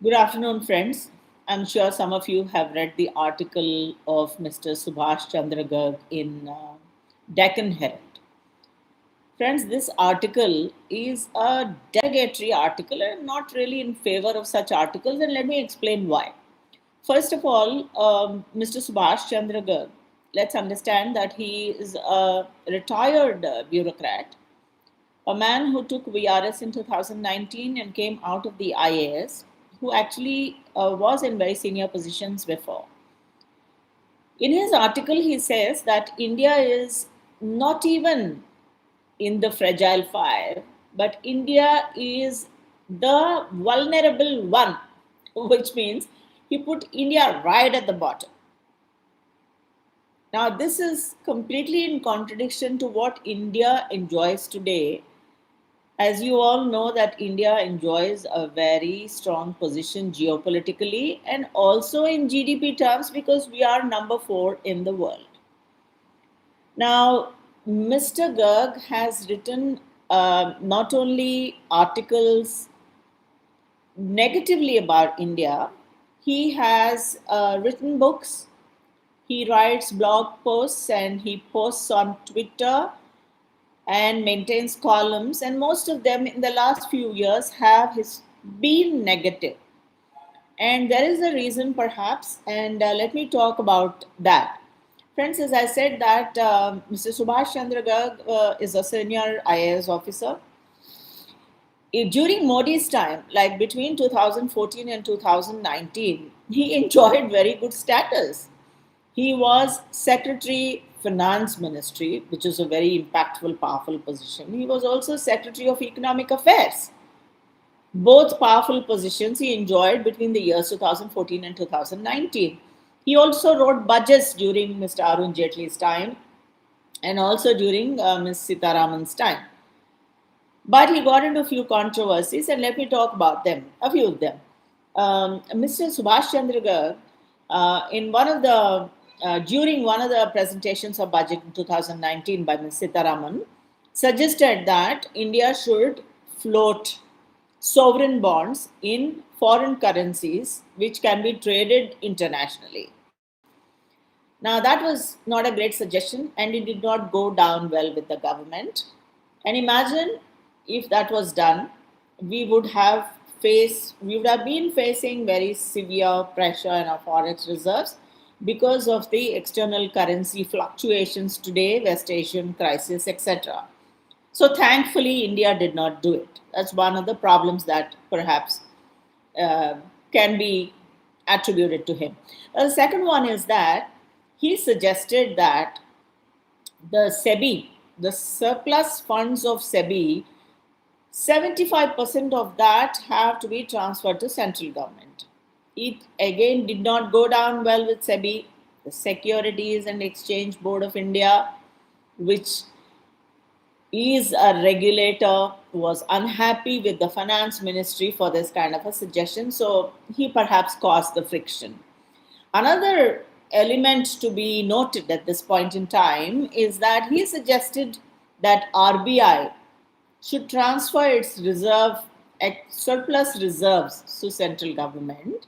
Good afternoon, friends. I'm sure some of you have read the article of Mr. Subhash Chandra Garg in Deccan Herald. Friends, this article is a derogatory article and not really in favor of such articles, and let me explain why. First of all, Mr. Subhash Chandra Garg, let's understand that he is a retired bureaucrat, a man who took VRS in 2019 and came out of the IAS, who actually was in very senior positions before. In his article, he says that India is not even in the fragile five, but India is the vulnerable one, which means he put India right at the bottom. Now, this is completely in contradiction to what India enjoys today. As you all know, that India enjoys a very strong position geopolitically and also in GDP terms because we are number 4 in the world. Now, Mr. Garg has written not only articles negatively about India, he has written books, he writes blog posts, and he posts on Twitter and maintains columns, and most of them in the last few years have been negative. And there is a reason, perhaps, and let me talk about that. Friends, as I said, that Mr. Subhash Chandra Garg is a senior IAS officer. During Modi's time, like between 2014 and 2019, he enjoyed very good status. He was Secretary Finance Ministry, which is a very impactful, powerful position. He was also Secretary of Economic Affairs. Both powerful positions he enjoyed between the years 2014 and 2019. He also wrote budgets during Mr. Arun Jaitley's time and also during Ms. Sitaraman's time. But he got into a few controversies, and let me talk about them, a few of them. Mr. Subhash Chandra Garg, during one of the presentations of budget in 2019 by Ms. Sitaraman, suggested that India should float sovereign bonds in foreign currencies which can be traded internationally. Now, that was not a great suggestion and it did not go down well with the government. And imagine if that was done, we would have been facing very severe pressure on our forex reserves because of the external currency fluctuations today, West Asian crisis, etc. So thankfully, India did not do it. That's one of the problems that perhaps can be attributed to him. The second one is that he suggested that the surplus funds of SEBI, 75% of that have to be transferred to central government. It again did not go down well with SEBI. The Securities and Exchange Board of India, which is a regulator, was unhappy with the finance ministry for this kind of a suggestion. So he perhaps caused the friction. Another element to be noted at this point in time is that he suggested that RBI should transfer its surplus reserves to central government,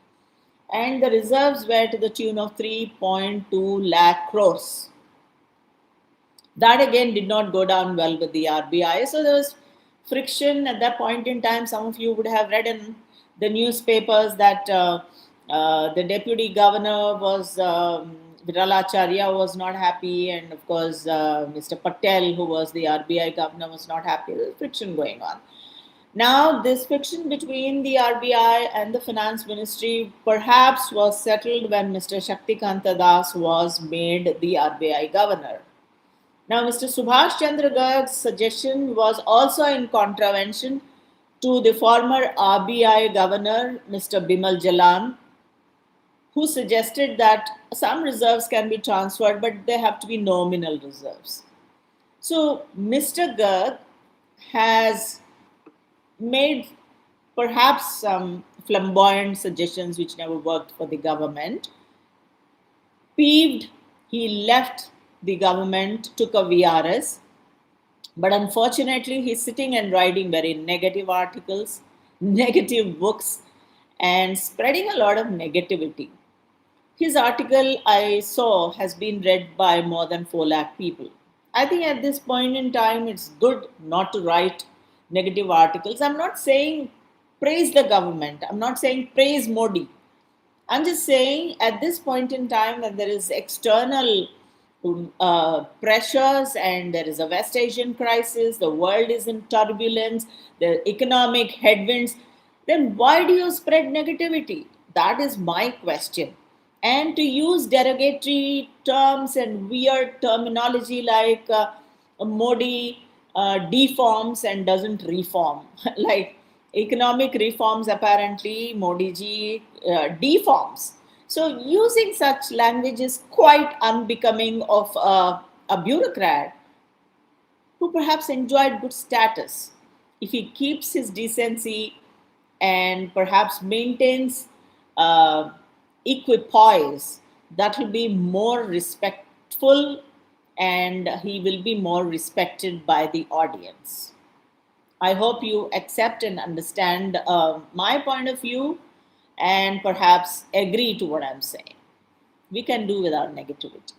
and the reserves were to the tune of 3.2 lakh crores. That again did not go down well with the RBI. So there was friction at that point in time. Some of you would have read in the newspapers that the deputy governor was Viralacharya was not happy, and of course Mr. Patel, who was the RBI governor, was not happy. There was friction going on. Now, this friction between the RBI and the finance ministry perhaps was settled when Mr. Shaktikanta Das was made the RBI governor. Now, Mr. Subhash Chandra Garg's suggestion was also in contravention to the former RBI governor, Mr. Bimal Jalan, who suggested that some reserves can be transferred, but they have to be nominal reserves. So, Mr. Garg has made perhaps some flamboyant suggestions which never worked for the government. Peeved, he left the government, took a VRS, but unfortunately he's sitting and writing very negative articles, negative books, and spreading a lot of negativity. His article I saw has been read by more than 4 lakh people. I think at this point in time, it's good not to write negative articles. I'm not saying praise the government, I'm not saying praise Modi. I'm just saying at this point in time, when there is external pressures and there is a West Asian crisis, the world is in turbulence, the economic headwinds, then why do you spread negativity? That is my question. And to use derogatory terms and weird terminology like Modi deforms and doesn't reform, like economic reforms, apparently Modi ji deforms. So using such language is quite unbecoming of a bureaucrat who perhaps enjoyed good status. If he keeps his decency and perhaps maintains uh, equipoise, that will be more respectful and he will be more respected by the audience. I hope you accept and understand my point of view and perhaps agree to what I'm saying. We can do without negativity.